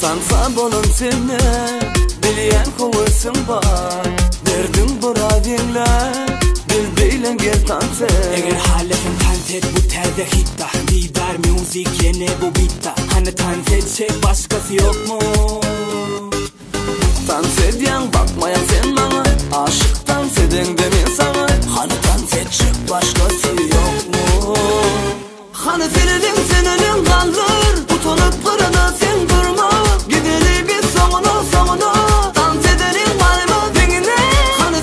Tansa bolun seni bilyen kovasın var. Derdim buradinle bildiyle gel tanse. Eğer halefin tanset bu terde hitta, didar müzik yine bu bitta. Hani tanset başkası yok mu? Tanset yan bakmayan sen bana, aşık tanseden demin sana. Hani tanset başkası yok mu? Hani senin kaldır, utanıp kırana sen durma. Gideli bir sonuna dans edenin var mı dengine? Hani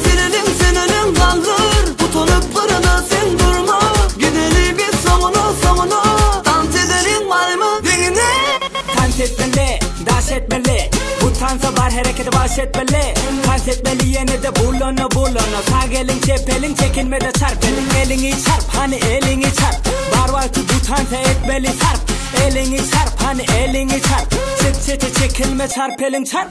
senin kaldır, utanıp kırana sen durma. Gideli bir sonuna dans edenin var mı dengine? Dans etmeli, dans etmeli. Bu tansa var hareketi bahsetmeli. Dans etmeli yine de bulana. Sağ gelin çepelin çekinme de çarp. Elini çarp hani elini çarp. Var ki bu tansa etmeli sarp. Elini çarp hani elini çarp. Çıt çekilme çarp elin çarp.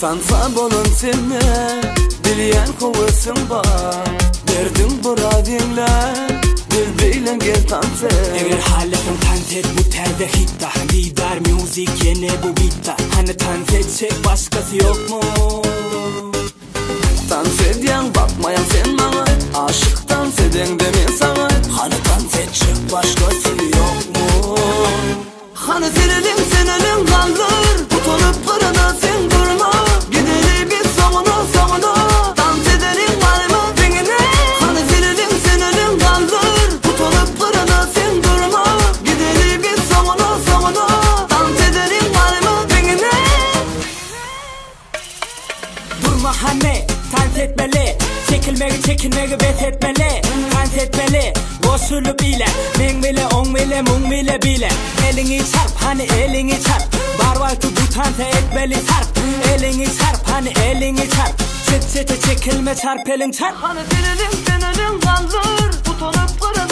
Tansa bolun seni bilyen kovasın var. Derdim buradinle bildiyle gel tanse. Eğer halefin tanset bu terde hitta, didar müzik yine bu bitta. Hani tanset başkası yok mu? Tanset yan bakmayan sen bana, aşık tanseden demin sana. Hani tanset başkası yok mu? Hani senin kaldır, utanıp kırana sen durma. Gideli bir sonuna dans edenin var mı dengine? Hani senin kaldır, utanıp kırana sen durma. Gideli bir sonuna dans edenin var mı dengine? Durma hani dans etmeli. Çekilmegi bet etmeli. Dans etmeli boşulu bile. Men bile on bile mung bile. Elini çarp hani elini çarp. Var ki bu tansa etmeli sarp. Elini çarp hani elini çarp. Çıt çekilme çarp elin çarp. Hani senin kaldır, utanıp kırana